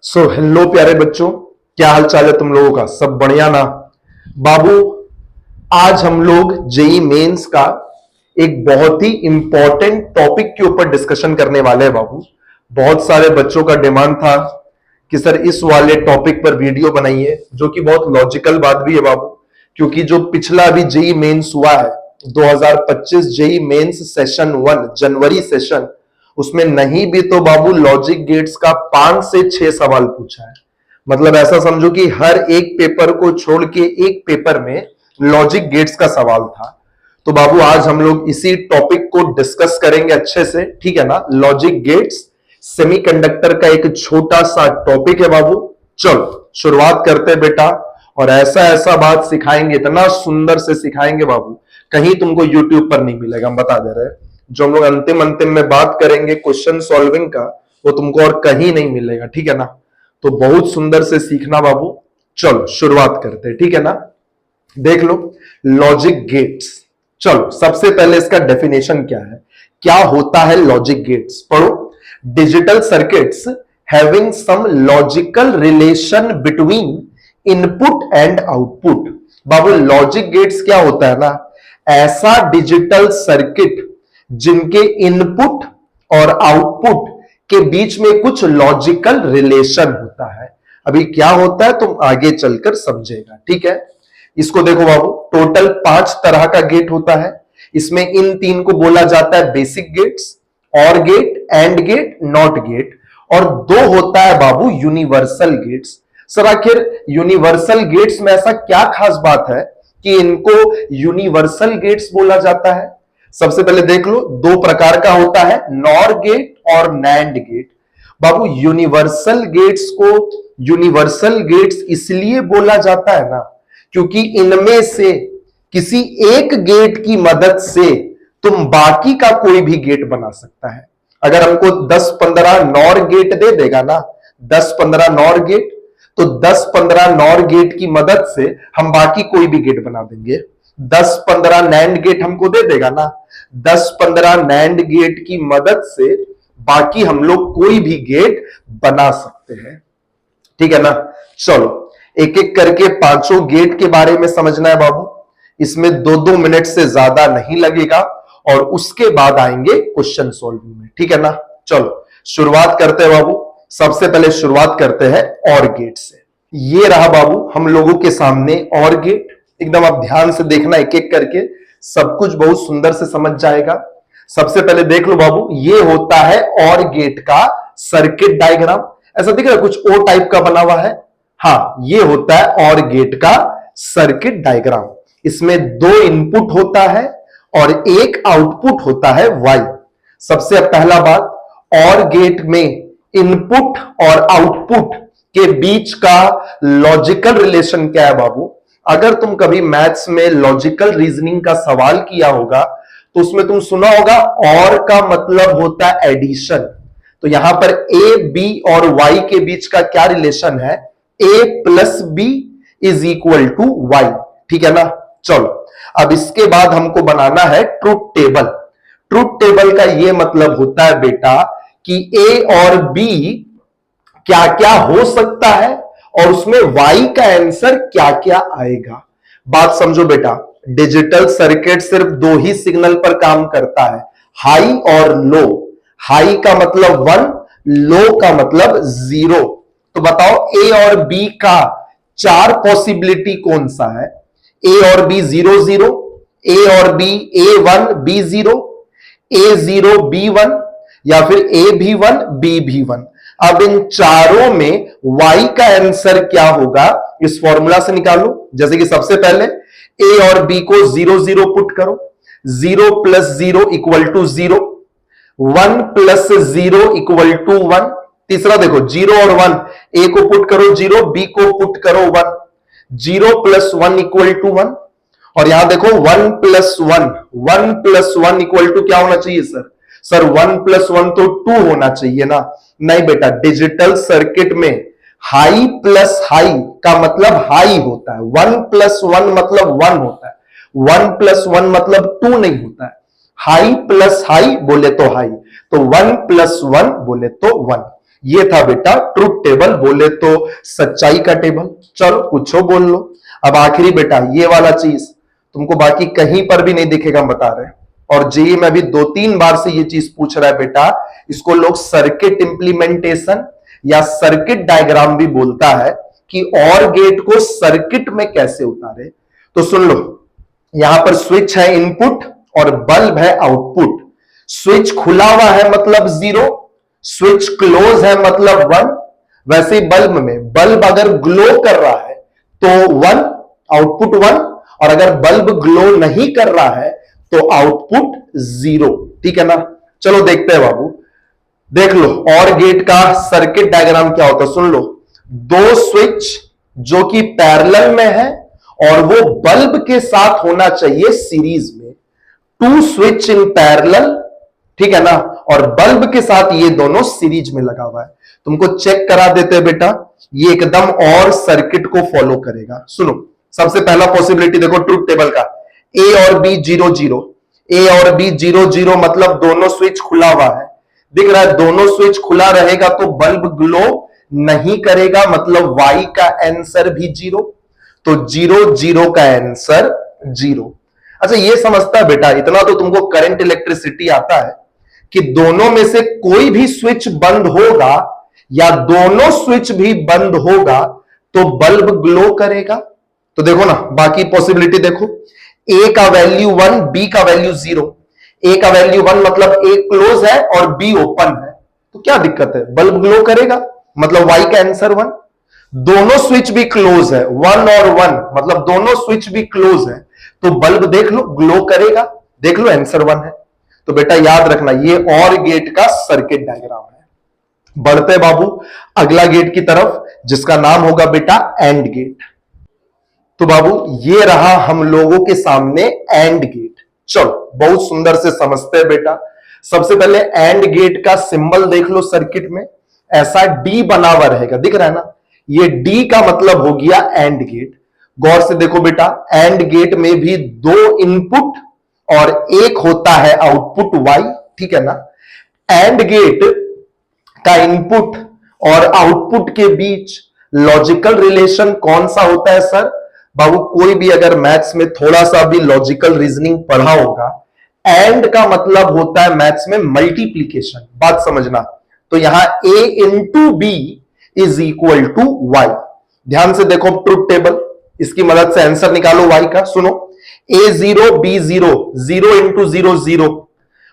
Hello प्यारे बच्चों, क्या हाल चाल है तुम लोगों का? सब बढ़िया ना? बाबू, आज हम लोग जेई मेंस का एक बहुत ही इंपॉर्टेंट टॉपिक के ऊपर डिस्कशन करने वाले हैं बाबू। बहुत सारे बच्चों का डिमांड था कि सर इस वाले टॉपिक पर वीडियो बनाइए, जो कि बहुत लॉजिकल बात भी है बाबू, क्योंकि जो पिछला अभी जेई मेंस हुआ है 2025 जेई मेंस सेशन 1 जनवरी सेशन, उसमें नहीं भी तो बाबू लॉजिक गेट्स का 5 से 6 सवाल पूछा है। मतलब ऐसा समझो कि हर एक पेपर को छोड़ के एक पेपर में लॉजिक गेट्स का सवाल था। तो बाबू आज हम लोग इसी टॉपिक को डिस्कस करेंगे अच्छे से, ठीक है ना? लॉजिक गेट्स सेमीकंडक्टर का एक छोटा सा टॉपिक है बाबू। चलो शुरुआत करते हैं बेटा, और ऐसा ऐसा बात सिखाएंगे, इतना सुंदर से सिखाएंगे बाबू, कहीं तुमको यूट्यूब पर नहीं मिलेगा, हम बता दे रहे हैं। जो हम लोग अंतिम अंतिम में बात करेंगे क्वेश्चन सॉल्विंग का, वो तुमको और कहीं नहीं मिलेगा, ठीक है ना? तो बहुत सुंदर से सीखना बाबू। चलो शुरुआत करते हैं, ठीक है ना? देख लो लॉजिक गेट्स। चलो सबसे पहले इसका डेफिनेशन क्या है, क्या होता है लॉजिक गेट्स, पढ़ो। Digital circuits having some logical relation between input and output. बाबू लॉजिक गेट्स क्या होता है ना, ऐसा डिजिटल सर्किट जिनके इनपुट और आउटपुट के बीच में कुछ लॉजिकल रिलेशन होता है। अभी क्या होता है तुम आगे चलकर समझेगा, ठीक है? इसको देखो बाबू, टोटल 5 तरह का गेट होता है। इसमें इन 3 को बोला जाता है basic gates, or gate, and gate, not gate, और 2 होता है बाबू यूनिवर्सल गेट्स। सर आखिर यूनिवर्सल गेट्स में ऐसा क्या खास बात है कि इनको यूनिवर्सल गेट्स बोला जाता है? सबसे पहले देख लो, 2 प्रकार का होता है, नॉर गेट और नैंड गेट। बाबू यूनिवर्सल गेट्स को यूनिवर्सल गेट्स इसलिए बोला जाता है ना, क्योंकि इनमें से किसी एक गेट की मदद से तुम बाकी का कोई भी गेट बना सकता है। अगर हमको 10-15 नॉर गेट दे देगा ना, 10-15 नॉर गेट, तो 10-15 नॉर गेट की मदद से हम बाकी कोई भी गेट बना देंगे। 10-15 नैंड गेट हमको दे देगा ना, 10-15 नैंड गेट की मदद से बाकी हम लोग कोई भी गेट बना सकते हैं, ठीक है ना? चलो एक एक करके 5 गेट के बारे में समझना है बाबू। इसमें 2-2 मिनट से ज्यादा नहीं लगेगा, और उसके बाद आएंगे क्वेश्चन सॉल्विंग में, ठीक है ना? चलो शुरुआत करते हैं बाबू। सबसे पहले शुरुआत करते हैं और गेट से। ये रहा बाबू हम लोगों के सामने और गेट। एकदम आप ध्यान से देखना, एक एक करके सब कुछ बहुत सुंदर से समझ जाएगा। सबसे पहले देख लो बाबू, ये होता है और गेट का सर्किट डायग्राम। ऐसा दिख रहा है कुछ ओ टाइप का बना हुआ है? हाँ, ये होता है और गेट का सर्किट डायग्राम। इसमें 2 इनपुट होता है और एक आउटपुट होता है वाई। सबसे पहला बात, और गेट में इनपुट और आउटपुट के बीच का लॉजिकल रिलेशन क्या है बाबू? अगर तुम कभी मैथ्स में लॉजिकल रीजनिंग का सवाल किया होगा तो उसमें तुम सुना होगा और का मतलब होता है एडिशन। तो यहां पर ए, बी और वाई के बीच का क्या रिलेशन है? A plus B is equal to Y, ठीक है ना? चलो अब इसके बाद हमको बनाना है ट्रुथ टेबल। ट्रुथ टेबल का यह मतलब होता है बेटा कि ए और बी क्या क्या हो सकता है और उसमें वाई का आंसर क्या क्या आएगा। बात समझो बेटा, डिजिटल सर्किट सिर्फ 2 ही सिग्नल पर काम करता है, हाई और लो। हाई का मतलब 1, लो का मतलब 0। तो बताओ ए और बी का 4 पॉसिबिलिटी कौन सा है? ए और बी 0-0, ए और B A1 B0, A0 B1, या फिर A भी 1 B भी 1। अब इन चारों में y का आंसर क्या होगा इस फॉर्मूला से निकालो। जैसे कि सबसे पहले a और b को 0-0 पुट करो, 0 + 0 = 0, 1 + 0 = 1। तीसरा देखो 0 और 1, a को पुट करो 0, b को पुट करो 1, 0 + 1 = 1। और यहां देखो 1 + 1, 1 + 1 = क्या होना चाहिए सर? सर 1 + 1 तो 2 होना चाहिए ना? नहीं बेटा, डिजिटल सर्किट में हाई प्लस हाई का मतलब हाई होता है, 1 + 1 मतलब 1 होता है, 1 + 1 मतलब 2 नहीं होता है। हाई प्लस हाई बोले तो हाई, तो 1 + 1 बोले तो 1। ये था बेटा ट्रुथ टेबल, बोले तो सच्चाई का टेबल। चलो कुछ बोल लो। अब आखिरी बेटा ये वाला चीज तुमको बाकी कहीं पर भी नहीं दिखेगा, बता रहे। और जेई में भी 2-3 बार से ये चीज पूछ रहा है बेटा, इसको लोग सर्किट इंप्लीमेंटेशन या सर्किट डायग्राम भी बोलता है कि और गेट को सर्किट में कैसे उतारे। तो सुन लो, यहां पर स्विच है इनपुट और बल्ब है आउटपुट। स्विच खुला हुआ है मतलब 0, स्विच क्लोज है मतलब 1। वैसे ही बल्ब में, बल्ब अगर ग्लो कर रहा है तो 1, आउटपुट 1, और अगर बल्ब ग्लो नहीं कर रहा है तो आउटपुट 0। ठीक है ना। चलो देखते हैं बाबू, देख लो और गेट का सर्किट डायग्राम क्या होता है। सुन लो, दो स्विच जो कि पैरेलल में है और वो बल्ब के साथ होना चाहिए सीरीज में। 2 स्विच इन पैरेलल, ठीक है ना, और बल्ब के साथ ये दोनों सीरीज में लगा हुआ है। तुमको चेक करा देते हैं बेटा, ये एकदम और सर्किट को फॉलो करेगा। सुनो, सबसे पहला पॉसिबिलिटी देखो ट्रुथ टेबल का, ए और बी 0-0। ए और बी 0-0 मतलब दोनों स्विच खुला हुआ है। दिख रहा है, दोनों स्विच खुला रहेगा तो बल्ब ग्लो नहीं करेगा, मतलब वाई का आंसर भी 0। तो 0-0 का आंसर 0। अच्छा ये समझता है बेटा, इतना तो तुमको करंट इलेक्ट्रिसिटी आता है कि दोनों में से कोई भी स्विच बंद होगा या दोनों स्विच भी बंद होगा तो बल्ब ग्लो करेगा। तो देखो ना, बाकी पॉसिबिलिटी देखो, ए का वैल्यू 1, बी का वैल्यू 0। ए का वैल्यू 1 मतलब ए क्लोज है और बी ओपन है, तो क्या दिक्कत है, बल्ब ग्लो करेगा, मतलब वाई का आंसर 1। दोनों स्विच भी क्लोज है, 1 और 1 मतलब दोनों स्विच भी क्लोज है, तो बल्ब देख लो ग्लो करेगा, देख लो आंसर 1 है। तो बेटा याद रखना, ये और गेट का सर्किट डायग्राम है। बढ़ते बाबू अगला गेट की तरफ, जिसका नाम होगा बेटा एंड गेट। तो बाबू ये रहा हम लोगों के सामने एंड गेट। चलो बहुत सुंदर से समझते हैं बेटा। सबसे पहले एंड गेट का सिंबल देख लो सर्किट में, ऐसा डी बना हुआ रहेगा, दिख रहा है ना, ये डी का मतलब हो गया एंड गेट। गौर से देखो बेटा, एंड गेट में भी 2 इनपुट और एक होता है आउटपुट वाई, ठीक है ना। एंड गेट का इनपुट और आउटपुट के बीच लॉजिकल रिलेशन कौन सा होता है सर? बाबू कोई भी अगर मैथ्स में थोड़ा सा भी लॉजिकल रीजनिंग पढ़ा होगा, एंड का मतलब होता है मैथ्स में मल्टीप्लीकेशन, बात समझना। तो यहां a into B is equal to Y. ध्यान से देखो ट्रुथ टेबल, इसकी मदद से आंसर निकालो y का। सुनो, a0 b0, 0 इंटू 0 0,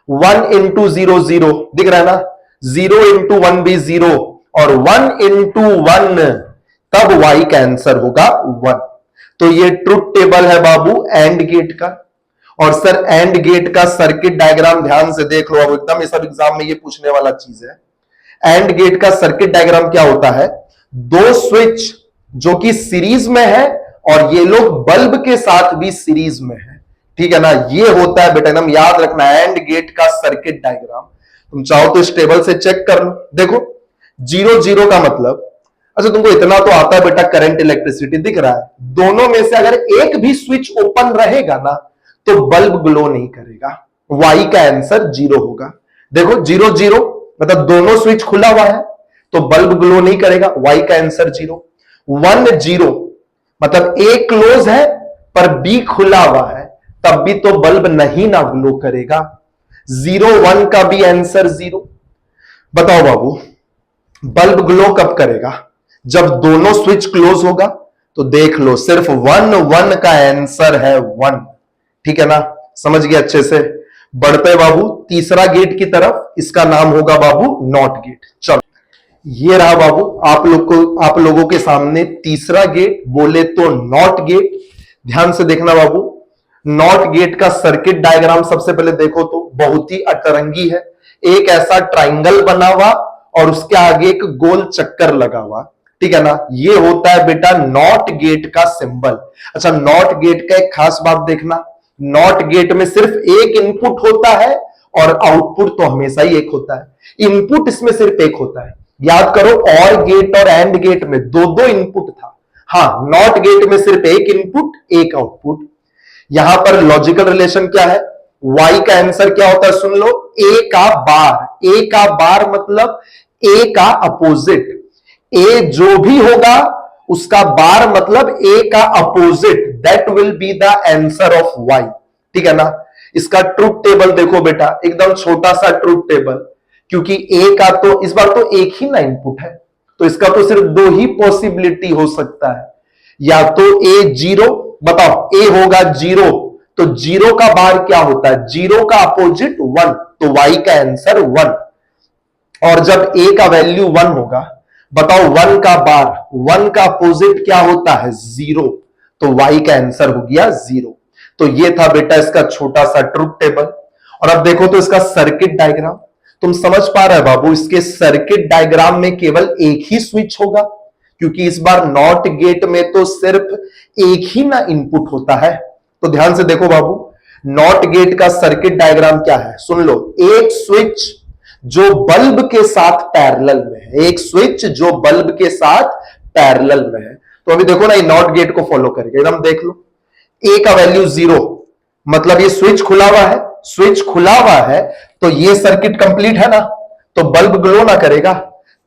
1 इंटू 0 0, दिख रहा है ना, 0 इंटू 1 भी 0 और 1 इंटू 1, तब y का आंसर होगा 1। तो ये ट्रुथ टेबल है बाबू एंड गेट का। और सर एंड गेट का सर्किट डायग्राम ध्यान से देख लो, अब एकदम ये सब एग्जाम में ये पूछने वाला चीज है। एंड गेट का सर्किट डायग्राम क्या होता है? 2 स्विच जो कि सीरीज में है और ये लोग बल्ब के साथ भी सीरीज में है, ठीक है ना। ये होता है बेटा, एकदम याद रखना, एंड गेट का सर्किट डायग्राम। तुम चाहो तो इस टेबल से चेक कर लो, देखो 0-0 का मतलब, अच्छा तुमको इतना तो आता है बेटा, करंट इलेक्ट्रिसिटी दिख रहा है, दोनों में से अगर एक भी स्विच ओपन रहेगा ना तो बल्ब ग्लो नहीं करेगा, वाई का आंसर 0 होगा। देखो 0-0 मतलब दोनों स्विच खुला हुआ है तो बल्ब ग्लो नहीं करेगा, वाई का आंसर 0। 1-0 मतलब ए क्लोज है पर बी खुला हुआ है, तब भी तो बल्ब नहीं ना ग्लो करेगा। 0-1 का भी आंसर 0। बताओ बाबू बल्ब ग्लो कब करेगा? जब दोनों स्विच क्लोज होगा। तो देख लो सिर्फ 1-1 का आंसर है 1, ठीक है ना, समझ गए अच्छे से। बढ़ते बाबू तीसरा गेट की तरफ, इसका नाम होगा बाबू नॉट गेट। चलो ये रहा बाबू आप लोगों के सामने तीसरा गेट, बोले तो नॉट गेट। ध्यान से देखना बाबू, नॉट गेट का सर्किट डायग्राम सबसे पहले देखो तो बहुत ही अतरंगी है। एक ऐसा ट्राइंगल बना हुआ और उसके आगे एक गोल चक्कर लगा हुआ, ठीक है ना, ये होता है बेटा नॉट गेट का सिंबल। अच्छा नॉट गेट का एक खास बात देखना, नॉट गेट में सिर्फ एक इनपुट होता है और आउटपुट तो हमेशा ही एक होता है। इनपुट इसमें सिर्फ एक होता है, याद करो और गेट और एंड गेट में 2-2 इनपुट था। हाँ नॉट गेट में सिर्फ एक इनपुट एक आउटपुट। यहां पर लॉजिकल रिलेशन क्या है? y का आंसर क्या होता है सुन लो, a का बार। a का बार मतलब ए का अपोजिट, ए जो भी होगा उसका बार मतलब ए का opposite, that will be the answer of Y. ठीक है ना। इसका ट्रूथ टेबल देखो बेटा, एकदम छोटा सा ट्रूथ टेबल, क्योंकि ए का तो इस बार तो एक ही ना इनपुट है, तो इसका तो सिर्फ दो ही पॉसिबिलिटी हो सकता है, या तो ए जीरो, बताओ ए होगा जीरो, तो जीरो का बार क्या होता है, जीरो का अपोजिट वन, तो वाई का आंसर वन। और जब ए का वैल्यू वन होगा, बताओ वन का बार, वन का अपोजिट क्या होता है, जीरो, तो वाई का आंसर हो गया जीरो। तो ये था बेटा इसका छोटा सा ट्रूथ टेबल। और अब देखो तो इसका सर्किट डायग्राम, तुम समझ पा रहे हो बाबू, इसके सर्किट डायग्राम में केवल एक ही स्विच होगा, क्योंकि इस बार नॉट गेट में तो सिर्फ एक ही ना इनपुट होता है। तो ध्यान से देखो बाबू, नॉट गेट का सर्किट डायग्राम क्या है, सुन लो। एक स्विच जो बल्ब के साथ पैरेलल में है, एक स्विच जो बल्ब के साथ पैरेलल में है। तो अभी देखो ना, ये नॉट गेट को फॉलो करेगा, एकदम देख लो। ए का वैल्यू जीरो, मतलब ये स्विच खुला हुआ है, स्विच खुला हुआ है तो ये सर्किट कंप्लीट है ना, तो बल्ब ग्लो ना करेगा,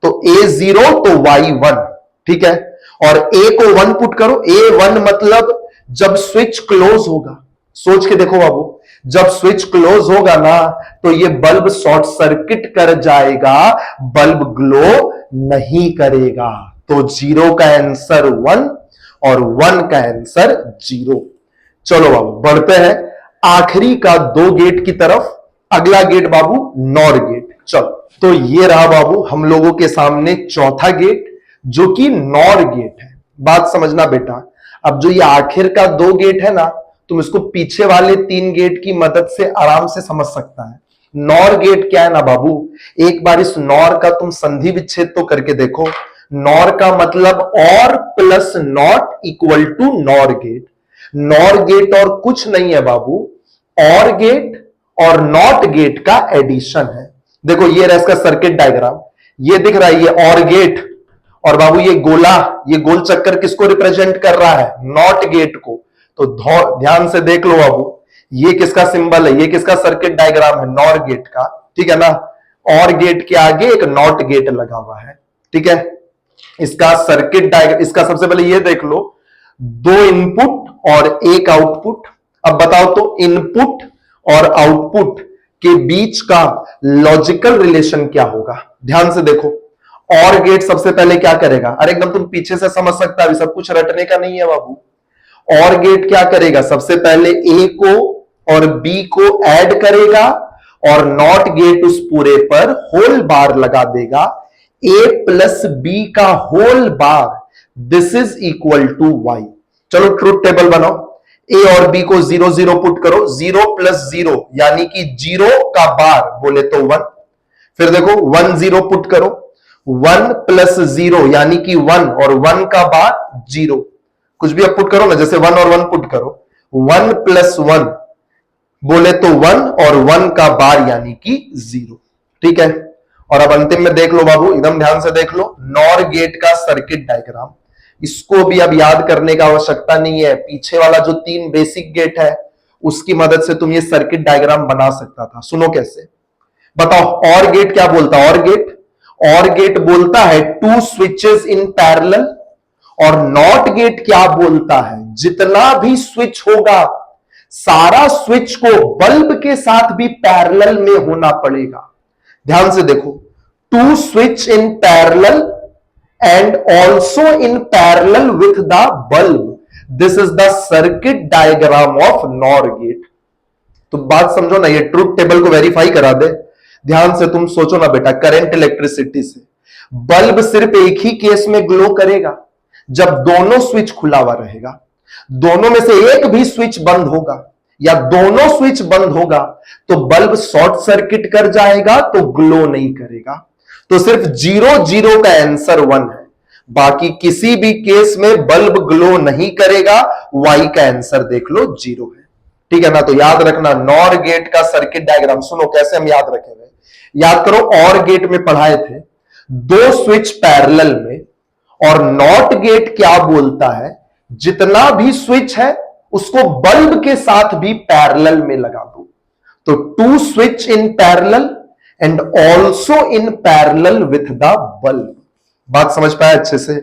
तो ए जीरो तो वाई वन। ठीक है। और ए को वन पुट करो, ए वन मतलब जब स्विच क्लोज होगा, सोच के देखो बाबू, जब स्विच क्लोज होगा ना तो ये बल्ब शॉर्ट सर्किट कर जाएगा, बल्ब ग्लो नहीं करेगा। तो जीरो का आंसर वन और वन का आंसर जीरो। चलो बाबू बढ़ते हैं आखिरी का दो गेट की तरफ। अगला गेट बाबू नॉर गेट। चलो, तो ये रहा बाबू हम लोगों के सामने चौथा गेट, जो कि नॉर गेट है। बात समझना बेटा, अब जो ये आखिर का दो गेट है ना, तुम इसको पीछे वाले तीन गेट की मदद से आराम से समझ सकता है। नॉर गेट क्या है ना बाबू, एक बार इस नॉर का तुम संधि विच्छेद तो करके देखो। नॉर का मतलब or plus not equal to nor gate. Nor gate और कुछ नहीं है बाबू, और गेट और नॉट गेट का एडिशन है। देखो ये रहा इसका सर्किट डायग्राम, ये दिख रहा है, ये और गेट, और बाबू ये गोला, ये गोल चक्कर किसको रिप्रेजेंट कर रहा है, नॉट गेट को। तो ध्यान से देख लो बाबू, ये किसका सिंबल है, ये किसका सर्किट डायग्राम है, नॉर गेट का। ठीक है ना। और गेट के आगे एक नॉट गेट लगा हुआ है। ठीक है। इसका सर्किट डायग्राम, इसका सबसे पहले ये देख लो, दो इनपुट और एक आउटपुट। अब बताओ तो इनपुट और आउटपुट के बीच का लॉजिकल रिलेशन क्या होगा। ध्यान से देखो, और गेट सबसे पहले क्या करेगा, अरे एकदम तुम पीछे से समझ सकता है, सब कुछ रटने का नहीं है बाबू। और गेट क्या करेगा, सबसे पहले ए को और बी को ऐड करेगा, और नॉट गेट उस पूरे पर होल बार लगा देगा, ए प्लस बी का whole bar, this is equal to Y. चलो ट्रूथ टेबल बनाओ, ए और बी को जीरो जीरो पुट करो, जीरो प्लस जीरो यानी कि जीरो का बार बोले तो वन। फिर देखो वन जीरो पुट करो, वन प्लस जीरो यानी कि वन, और वन का बार जीरो। कुछ भी अब पुट करो ना, जैसे वन और वन पुट करो, वन प्लस वन बोले तो वन, और वन का बार यानी कि जीरो। ठीक है। और अब अंतिम में देख लो बाबू, एकदम ध्यान से देख लो, नॉर गेट का सर्किट डायग्राम। इसको भी अब याद करने का आवश्यकता नहीं है, पीछे वाला जो तीन बेसिक गेट है उसकी मदद से तुम ये सर्किट डायग्राम बना सकता था। सुनो कैसे, बताओ। और गेट क्या बोलता है, और गेट बोलता है टू स्विचेस इन पैरेलल। और नॉट गेट क्या बोलता है, जितना भी स्विच होगा सारा स्विच को बल्ब के साथ भी पैरेलल में होना पड़ेगा। ध्यान से देखो, two switch in parallel and also in parallel with the bulb, this is the circuit diagram of nor gate. तो बात समझो ना, ये ट्रूथ टेबल को वेरीफाई करा दे। ध्यान से तुम सोचो ना बेटा, करंट इलेक्ट्रिसिटी से बल्ब सिर्फ एक ही केस में ग्लो करेगा, जब दोनों स्विच खुला हुआ रहेगा। दोनों में से एक भी स्विच बंद होगा या दोनों स्विच बंद होगा तो बल्ब शॉर्ट सर्किट कर जाएगा, तो ग्लो नहीं करेगा। तो सिर्फ जीरो जीरो का आंसर वन है, बाकी किसी भी केस में बल्ब ग्लो नहीं करेगा। वाई का आंसर देख लो जीरो है। ठीक है ना। तो याद रखना, नॉर गेट का सर्किट डायग्राम, सुनो कैसे हम याद रखेंगे। याद करो, और गेट में पढ़ाए थे दो स्विच पैरेलल में, और नॉट गेट क्या बोलता है, जितना भी स्विच है उसको बल्ब के साथ भी पैरेलल में लगा दो। तो two switch in parallel and also in parallel with the bulb. बात समझ पाया अच्छे से?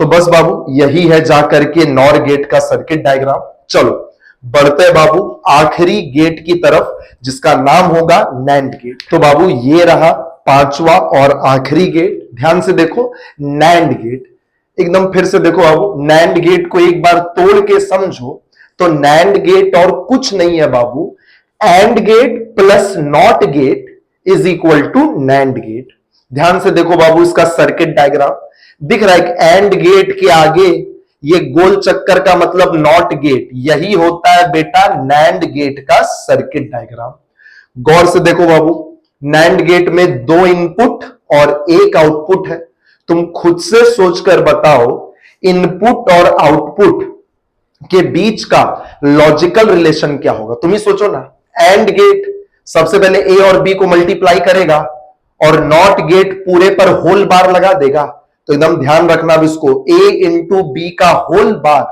तो बस बाबू यही है जाकर के नॉर गेट का सर्किट डायग्राम। चलो बढ़ते हैं बाबू आखिरी गेट की तरफ, जिसका नाम होगा नैंड गेट। तो बाबू ये रहा पांचवा और आखिरी गेट। ध्यान से देखो, नैंड गेट। एकदम फिर से देखो बाबू, नैंड गेट को एक बार तोड़ के समझो तो नैंड गेट और कुछ नहीं है बाबू, and gate plus not gate is equal to NAND gate. ध्यान से देखो बाबू, इसका सर्किट डायग्राम दिख रहा है। एंड गेट के आगे ये गोल चक्कर का मतलब नॉट गेट, यही होता है बेटा नैंड गेट का सर्किट डायग्राम। गौर से देखो बाबू, नैंड गेट में 2 इनपुट और 1 आउटपुट है। तुम खुद से सोचकर बताओ इनपुट और आउटपुट के बीच का लॉजिकल रिलेशन क्या होगा? तुम ही सोचो ना। एंड गेट सबसे पहले ए और बी को मल्टीप्लाई करेगा और नॉट गेट पूरे पर होल बार लगा देगा। तो एकदम ध्यान रखना अब इसको, ए इंटू बी का whole bar,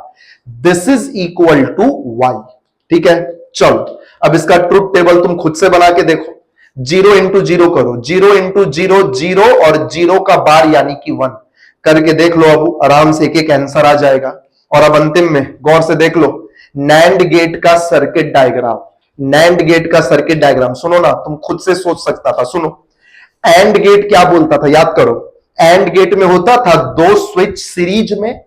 this is equal to Y. ठीक है, चलो अब इसका ट्रुथ टेबल तुम खुद से बना के देखो। 0 इंटू 0 करो, 0 इंटू 0 0 और 0 का बार यानी कि 1 करके देख लो। अब आराम से एक एक आंसर आ जाएगा। और अब अंतिम में गौर से देख लो, नैंड गेट का सर्किट डायग्राम। नैंड गेट का सर्किट डायग्राम सुनो ना, तुम खुद से सोच सकता था। सुनो, एंड गेट क्या बोलता था, याद करो। एंड गेट में होता था 2 स्विच सीरीज में,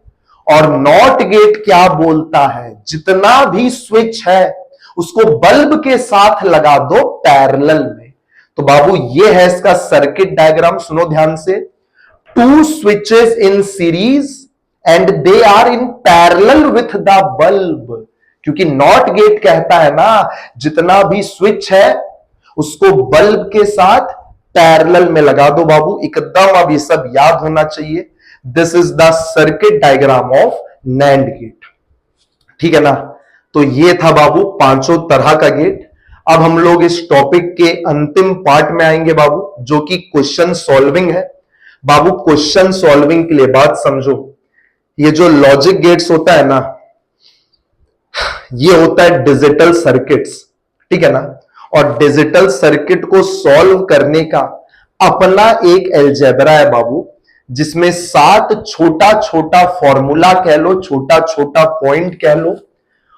और नॉट गेट क्या बोलता है, जितना भी स्विच है उसको बल्ब के साथ लगा दो पैरेलल में। तो बाबू ये है इसका सर्किट डायग्राम, सुनो ध्यान से। 2 switches in series and they are in parallel with the bulb, क्योंकि नॉट गेट कहता है ना जितना भी स्विच है उसको बल्ब के साथ पैरेलल में लगा दो। बाबू एकदम अब ये सब याद होना चाहिए। This is the circuit diagram of NAND gate. ठीक है ना? तो ये था बाबू 5 तरह का गेट। अब हम लोग इस टॉपिक के अंतिम पार्ट में आएंगे बाबू, जो कि क्वेश्चन सॉल्विंग है। बाबू क्वेश्चन सॉल्विंग के लिए बात समझो, ये जो लॉजिक गेट्स होता है ना, ये होता है डिजिटल सर्किट्स। ठीक है ना? और डिजिटल सर्किट को सॉल्व करने का अपना एक अलजेब्रा है बाबू, जिसमें 7 छोटा छोटा फॉर्मूला कह लो, छोटा छोटा पॉइंट कह लो।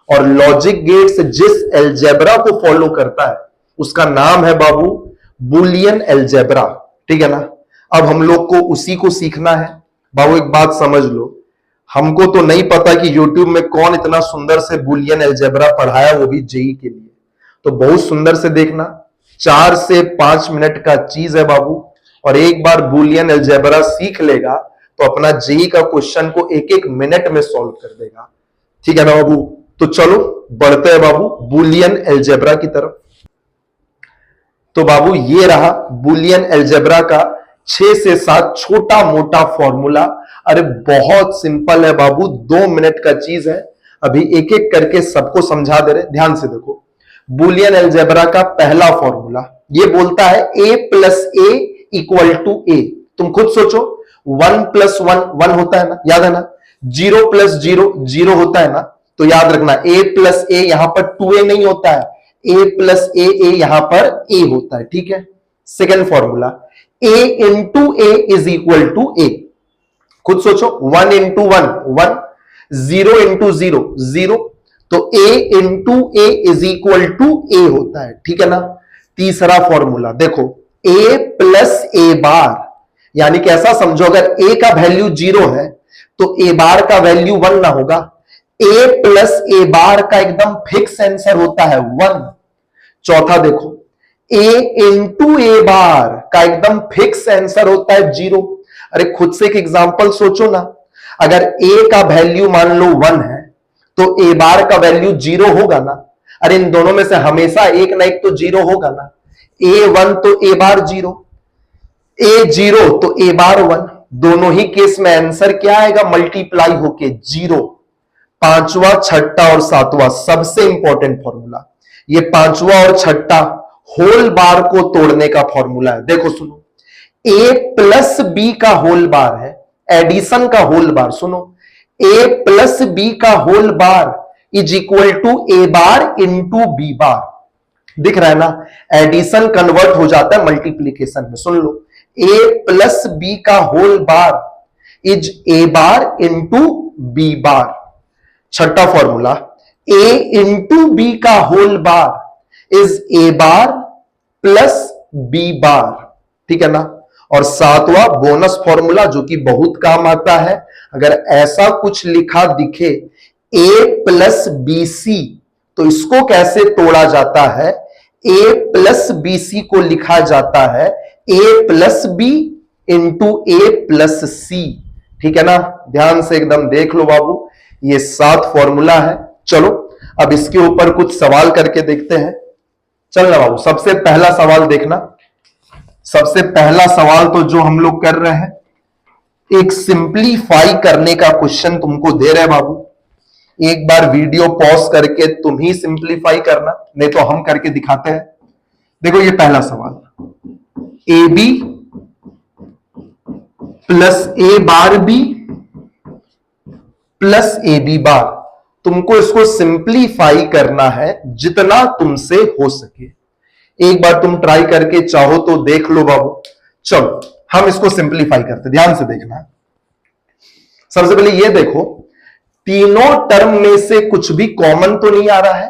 और लॉजिक गेट्स जिस अलजेब्रा को फॉलो करता है उसका नाम है बाबू बुलियन अलजेब्रा। ठीक है ना? अब हम लोग को उसी को सीखना है। बाबू एक बात समझ लो, हमको तो नहीं पता कि YouTube में कौन इतना सुंदर से बुलियन अलजेब्रा पढ़ाया, वो भी जेई के लिए। तो बहुत सुंदर से देखना, 4 से 5 मिनट का चीज है बाबू। और एक बार बुलियन अलजेब्रा सीख लेगा तो अपना जेई का क्वेश्चन को 1-1 मिनट में सॉल्व कर देगा। ठीक है ना बाबू? तो चलो बढ़ते हैं बाबू बुलियन अलजेब्रा की तरफ। तो बाबू ये रहा बुलियन अलजेब्रा का 6 से 7 छोटा मोटा फॉर्मूला। अरे बहुत सिंपल है बाबू, 2 मिनट का चीज है। अभी एक एक करके सबको समझा दे रहे, ध्यान से देखो। बुलियन अलजेब्रा का पहला फॉर्मूला ये बोलता है a plus A equal to A. तुम खुद सोचो, 1 प्लस 1 1 होता है ना, याद है ना? 0 प्लस 0 0 होता है ना। तो याद रखना a प्लस ए यहां पर 2a नहीं होता है, a प्लस ए यहां पर a होता है। ठीक है? Second formula a into A is equal to A. खुद सोचो, 1 इंटू 1 1, 0 इंटू 0 0, तो a into A is equal to A होता है। ठीक है ना? तीसरा फॉर्मूला देखो, a प्लस ए बार, यानी कि ऐसा समझो अगर a का वैल्यू 0 है तो a बार का वैल्यू 1 ना होगा। a प्लस ए बार का एकदम फिक्स आंसर होता है 1। चौथा देखो, a इंटू ए बार का एकदम फिक्स आंसर होता है 0। अरे खुद से एक एग्जांपल सोचो ना, अगर a का वैल्यू मान लो 1 है तो a बार का वैल्यू 0 होगा ना। अरे इन दोनों में से हमेशा एक ना एक तो 0 होगा ना। a 1 तो a बार 0, a 0 तो a बार 1। दोनों ही केस में आंसर क्या आएगा, मल्टीप्लाई होके 0। पांचवा, छठा और सातवां सबसे इंपॉर्टेंट फॉर्मूला, ये पांचवा और छठा होल बार को तोड़ने का फॉर्मूला है। देखो सुनो, a प्लस बी का होल बार है, एडिशन का होल बार। सुनो, a प्लस बी का whole bar is equal to A bar into B bar. दिख रहा है ना, एडिशन कन्वर्ट हो जाता है मल्टीप्लीकेशन में। सुन लो, a प्लस बी का whole bar is a bar into B bar. छठा फॉर्मूला, a इंटू बी का whole bar is a bar plus B bar, ठीक है ना। और सातवां बोनस फॉर्मूला जो कि बहुत काम आता है, अगर ऐसा कुछ लिखा दिखे a प्लस बी सी, तो इसको कैसे तोड़ा जाता है, a प्लस बी सी को लिखा जाता है a plus B into A plus C, ठीक है ना। ध्यान से एकदम देख लो बाबू, ये 7 फॉर्मूला है। चलो अब इसके ऊपर कुछ सवाल करके देखते हैं। चल ना बाबू, सबसे पहला सवाल देखना। सबसे पहला सवाल तो जो हम लोग कर रहे हैं, एक सिंप्लीफाई करने का क्वेश्चन तुमको दे रहे हैं बाबू। एक बार वीडियो पॉज करके तुम ही सिंप्लीफाई करना, नहीं तो हम करके दिखाते हैं। देखो ये पहला सवाल, A B plus A bar B plus A B bar. तुमको इसको सिंप्लीफाई करना है जितना तुमसे हो सके। एक बार तुम ट्राई करके चाहो तो देख लो बाबू। चलो हम इसको सिंप्लीफाई करते, ध्यान से देखना। सबसे पहले ये देखो, तीनों टर्म में से कुछ भी कॉमन तो नहीं आ रहा है,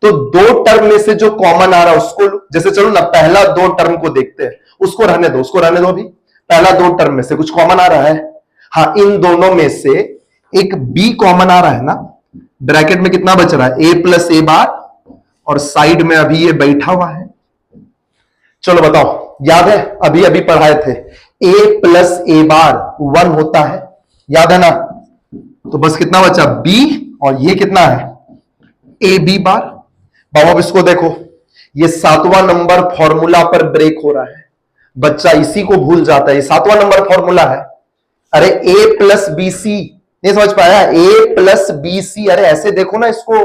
तो 2 टर्म में से जो कॉमन आ रहा है उसको, जैसे चलो ना पहला 2 टर्म को देखते हैं, उसको रहने दो, उसको रहने दो। अभी पहला 2 टर्म में से कुछ कॉमन आ रहा है, हाँ इन दोनों में से एक बी कॉमन आ रहा है ना। ब्रैकेट में कितना बच रहा है, ए प्लस ए बार, और साइड में अभी ये बैठा हुआ है। चलो बताओ, याद है अभी अभी पढ़ाए थे, a प्लस ए बार 1 होता है, याद है ना। तो बस कितना बचा, b, और ये कितना है, ए बी बार। बाबू अब इसको देखो, ये 7वां नंबर फॉर्मूला पर ब्रेक हो रहा है। बच्चा इसी को भूल जाता है, ये 7वां नंबर फॉर्मूला है। अरे a प्लस बी सी, नहीं समझ पाया, a प्लस बी सी, अरे ऐसे देखो ना इसको।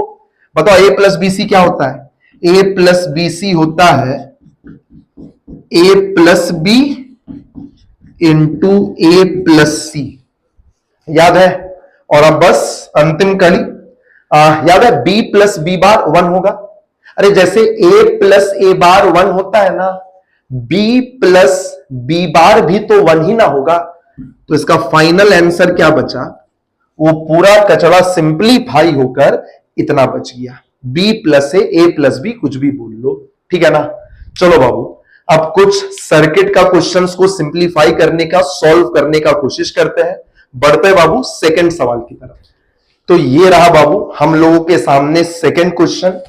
बताओ a प्लस बी सी क्या होता है, a प्लस बी सी होता है a plus B into A plus C, याद है। और अब बस अंतिम कड़ी, याद है b प्लस बी बार 1 होगा। अरे जैसे a प्लस ए बार 1 होता है ना, b प्लस बी बार भी तो 1 ही ना होगा। तो इसका फाइनल आंसर क्या बचा, वो पूरा कचरा सिंप्लीफाई होकर इतना बच गया, b प्लस ए प्लस बी, कुछ भी बोल लो, ठीक है ना। चलो बाबू अब कुछ सर्किट का क्वेश्चंस को सिंप्लीफाई करने का, सॉल्व करने का कोशिश करते हैं। बढ़ते हैं बाबू सेकंड सवाल की तरफ। तो ये रहा बाबू हम लोगों के सामने सेकंड क्वेश्चन।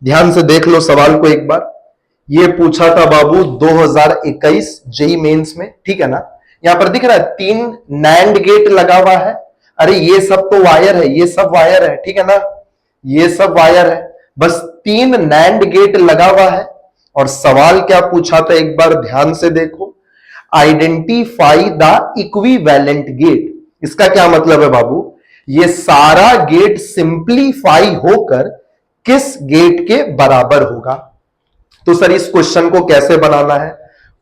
ध्यान से देख लो सवाल को एक बार। ये पूछा था बाबू 2021 जेई मेंस में, ठीक है ना। यहां पर दिख रहा है 3 नैंड गेट लगा हुआ है। अरे ये सब तो वायर है, ये सब वायर है, ठीक है ना, ये सब वायर है। बस 3 नैंड गेट लगा हुआ है। और सवाल क्या पूछा था एक बार ध्यान से देखो, आइडेंटिफाई द इक्विवेलेंट गेट। इसका क्या मतलब है बाबू, ये सारा गेट सिंप्लीफाई होकर किस गेट के बराबर होगा। तो सर इस क्वेश्चन को कैसे बनाना है,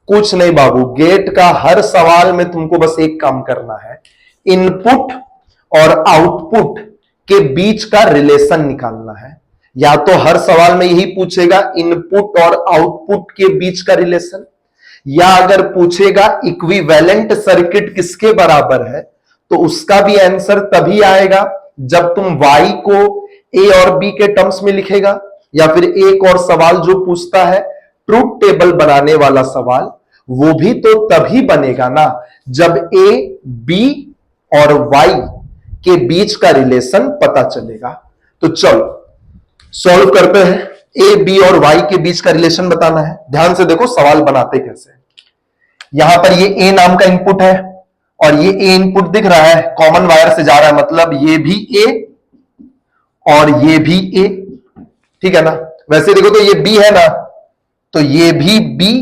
कुछ नहीं बाबू, गेट का हर सवाल में तुमको बस एक काम करना है, इनपुट और आउटपुट के बीच का रिलेशन निकालना है। या तो हर सवाल में यही पूछेगा इनपुट और आउटपुट के बीच का रिलेशन, या अगर पूछेगा इक्विवेलेंट सर्किट किसके बराबर है, तो उसका भी आंसर तभी आएगा जब तुम y को a और b के टर्म्स में लिखेगा। या फिर एक और सवाल जो पूछता है ट्रूथ टेबल बनाने वाला सवाल, वो भी तो तभी बनेगा ना जब a b और y के बीच का रिलेशन पता चलेगा। तो चलो सॉल्व करते हैं, ए बी और वाई के बीच का रिलेशन बताना है। ध्यान से देखो सवाल बनाते कैसे। यहां पर ये ए नाम का इनपुट है और ये ए इनपुट दिख रहा है, कॉमन वायर से जा रहा है, मतलब ये भी ए और ये भी ए, ठीक है ना। वैसे देखो तो ये बी है ना, तो ये भी बी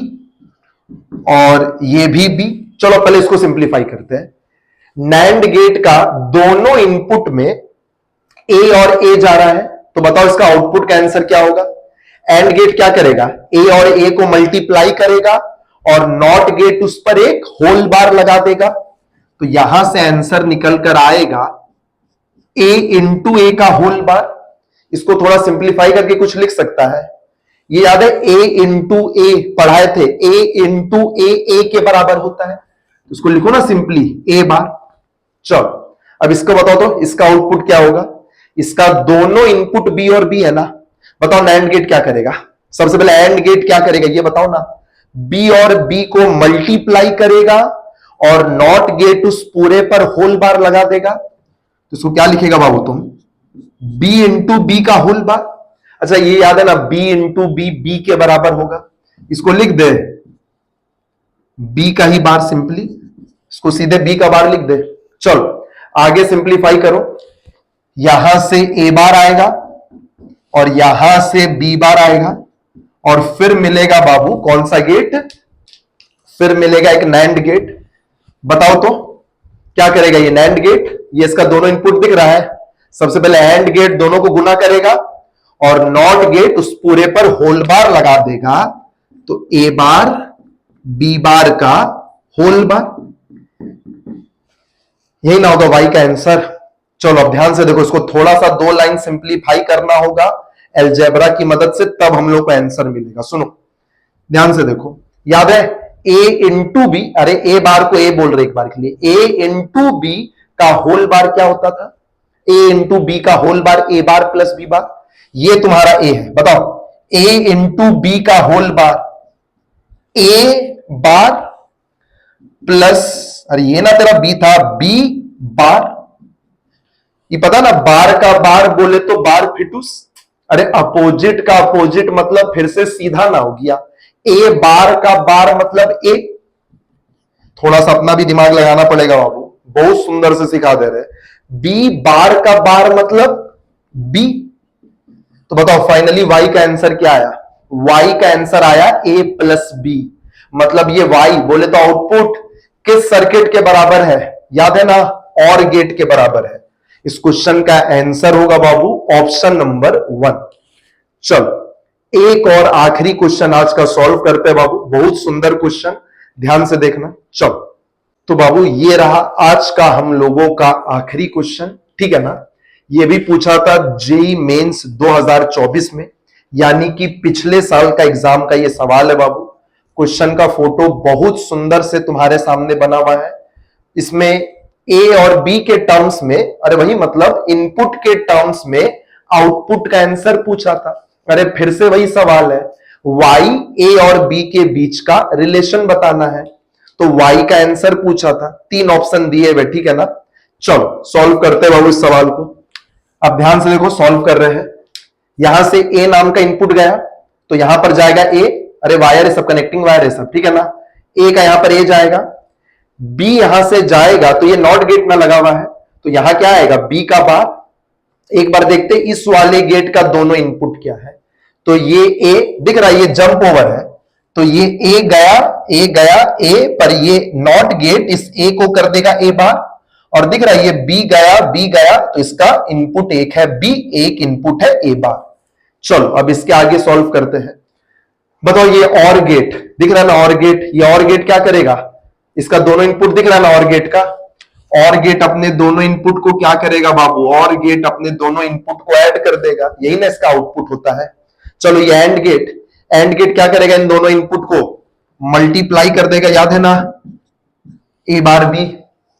और ये भी बी। चलो पहले इसको सिंप्लीफाई करते हैं। नैंड गेट का दोनों इनपुट में ए और ए जा रहा है, तो बताओ इसका आउटपुट का आंसर क्या होगा। एंड गेट क्या करेगा, ए और ए को मल्टीप्लाई करेगा और नॉट गेट उस पर एक होल बार लगा देगा। तो यहां से आंसर निकल कर आएगा ए इंटू ए का होल बार। इसको थोड़ा सिंप्लीफाई करके कुछ लिख सकता है, ये याद है, ए इंटू ए पढ़ाए थे, ए इंटू ए के बराबर होता है, तो इसको लिखो ना सिंपली ए बार। चलो अब इसको बताओ तो इसका आउटपुट क्या होगा। इसका दोनों इनपुट बी और बी है ना, बताओ नैंड गेट क्या करेगा। सबसे पहले एंड गेट क्या करेगा ये बताओ ना। बी और बी को मल्टीप्लाई करेगा और नॉट गेट उस पूरे पर होल बार लगा देगा, तो इसको क्या लिखेगा बाबू तुम, बी इंटू बी का होल बार। अच्छा ये याद है ना, बी इंटू बी बी के बराबर होगा, इसको लिख दे बी का ही बार, सिंपली इसको सीधे बी का बार लिख दे। चलो आगे सिंप्लीफाई करो, यहां से ए बार आएगा और यहां से बी बार आएगा और फिर मिलेगा बाबू कौन सा गेट, फिर मिलेगा एक नैंड गेट। बताओ तो क्या करेगा ये नैंड गेट, ये इसका दोनों इनपुट दिख रहा है, सबसे पहले एंड गेट दोनों को गुना करेगा और नॉट गेट उस पूरे पर होल बार लगा देगा, तो ए बार बी बार का होल बार, यही ना होगा वाई का आंसर। चलो अब ध्यान से देखो, इसको थोड़ा सा दो लाइन सिंप्लीफाई करना होगा अलजेब्रा की मदद से, तब हम लोग को आंसर मिलेगा। सुनो ध्यान से देखो, याद है ए इंटू बी, अरे ए बार को ए बोल रहे एक बार के लिए, ए इंटू बी का होल बार क्या होता था, ए इंटू बी का whole bar A bar plus B बार। ये तुम्हारा ए है, बताओ ए इंटू बी का whole bar A bar plus, अरे ये ना तेरा बी था, बी बार, ये पता ना बार का बार बोले तो बार फिटूस, अरे अपोजिट का अपोजिट मतलब फिर से सीधा ना हो गया, ए बार का बार मतलब ए। थोड़ा सा अपना भी दिमाग लगाना पड़ेगा बाबू, बहुत सुंदर से सिखा दे रहे। बी बार का बार मतलब बी, तो बताओ फाइनली वाई का आंसर क्या आया, वाई का आंसर आया ए प्लस बी, मतलब ये वाई बोले तो आउटपुट किस सर्किट के बराबर है, याद है ना, और गेट के बराबर है। इस क्वेश्चन का आंसर होगा बाबू ऑप्शन नंबर 1। चलो एक और आखिरी क्वेश्चन आज का सॉल्व करते हैं बाबू, बहुत सुंदर क्वेश्चन, ध्यान से देखना। चलो तो बाबू ये रहा आज का हम लोगों का आखिरी क्वेश्चन, ठीक है ना। ये भी पूछा था जेई मेंस 2024 में, यानी कि पिछले साल का एग्जाम का ये सवाल है बाबू। क्वेश्चन का फोटो बहुत सुंदर से तुम्हारे सामने बना हुआ है, इसमें ए और बी के टर्म्स में, अरे वही मतलब इनपुट के टर्म्स में आउटपुट का आंसर पूछा था। अरे फिर से वही सवाल है, वाई ए और बी के बीच का रिलेशन बताना है, तो वाई का आंसर पूछा था, 3 ऑप्शन दिए हुए, ठीक है ना। चलो सॉल्व करते हैं बाबू इस सवाल को। अब ध्यान से देखो, सॉल्व कर रहे हैं, यहां से ए नाम का इनपुट गया तो यहां पर जाएगा ए, अरे वायर है सब, कनेक्टिंग वायर है सब, ठीक है ना। ए का यहां पर ए जाएगा, बी यहां से जाएगा तो ये नॉट गेट ना लगा हुआ है, तो यहां क्या आएगा बी का बार। एक बार देखते इस वाले गेट का दोनों इनपुट क्या है, तो ये ए दिख रहा है, ये जंप ओवर है, तो ये ए गया ए पर, ये नॉट गेट इस ए को कर देगा ए बार, और दिख रहा है ये बी गया तो इसका इनपुट एक है बी, एक इनपुट है ए बार। चलो अब इसके आगे सॉल्व करते हैं। बताओ ये और गेट दिख रहा है ना, और गेट, ये और गेट क्या करेगा, इसका दोनों इनपुट दिख रहा है ना और गेट का, और गेट अपने दोनों इनपुट को क्या करेगा बाबू, और गेट अपने दोनों इनपुट को ऐड कर देगा, यही ना इसका आउटपुट होता है। चलो ये एंड गेट क्या करेगा, इन दोनों इनपुट को मल्टीप्लाई कर देगा, याद है ना, ए बार बी।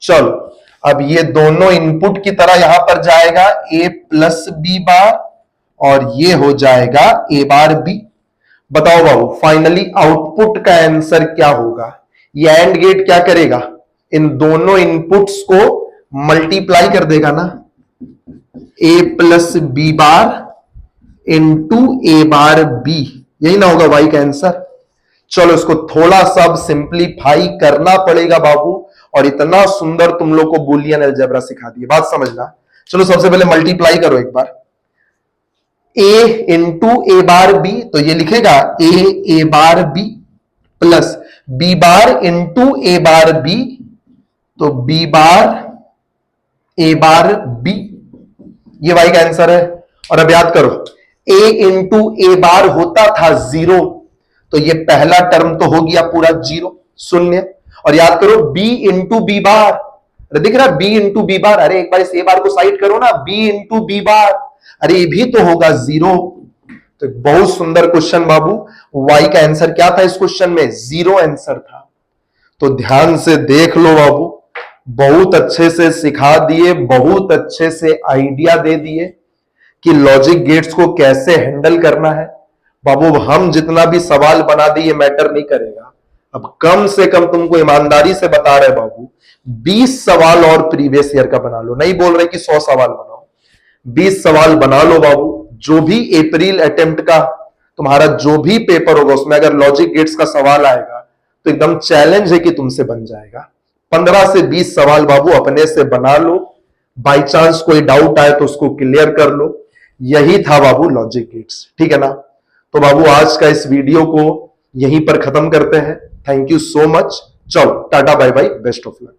चलो अब ये दोनों इनपुट की तरह यहां पर जाएगा ए प्लस बी बार, और ये हो जाएगा ए बार बी। बताओ बाबू फाइनली आउटपुट का आंसर क्या होगा। ये एंड गेट क्या करेगा, इन दोनों इनपुट्स को मल्टीप्लाई कर देगा ना, ए plus B bar into A bar B, यही ना होगा वाई का आंसर। चलो इसको थोड़ा सा सिंप्लीफाई करना पड़ेगा बाबू, और इतना सुंदर तुम लोग को बूलियन अलजेब्रा सिखा दी, बात समझना। चलो सबसे पहले मल्टीप्लाई करो एक बार, ए इंटू ए बार बी, तो ये लिखेगा A bar B plus B bar into A bar B, तो B bar A bar B, ये वाई का आंसर है। और अब याद करो ए इंटू ए बार होता था 0, तो ये पहला टर्म तो हो गया पूरा 0 शून्य, और याद करो बी इंटू बी बार, अरे दिख रहा बी इंटू बी बार, अरे एक बार इस ए बार को साइड करो ना, बी इंटू बी बार, अरे ये भी तो होगा 0, तो एक बहुत सुंदर क्वेश्चन बाबू। वाई का आंसर क्या था इस क्वेश्चन में? 0 आंसर था। तो ध्यान से देख लो बाबू, बहुत अच्छे से सिखा दिए, बहुत अच्छे से आइडिया दे दिए कि लॉजिक गेट्स को कैसे हैंडल करना है। बाबू हम जितना भी सवाल बना दिए ये मैटर नहीं करेगा। अब कम से कम तुमको ईमानदारी से बता रहे बाबू, 20 सवाल और प्रीवियस ईयर का बना लो। नहीं बोल रहे कि 100 सवाल बनाओ, 20 सवाल बना लो बाबू। जो भी अप्रैल अटेम्प्ट का तुम्हारा जो भी पेपर होगा उसमें अगर लॉजिक गेट्स का सवाल आएगा तो एकदम चैलेंज है कि तुमसे बन जाएगा। 15 से 20 सवाल बाबू अपने से बना लो, बाई चांस कोई डाउट आए तो उसको क्लियर कर लो। यही था बाबू लॉजिक गेट्स, ठीक है ना। तो बाबू आज का इस वीडियो को यहीं पर खत्म करते हैं। Thank you so much. चलो टाटा bye bye, best of luck.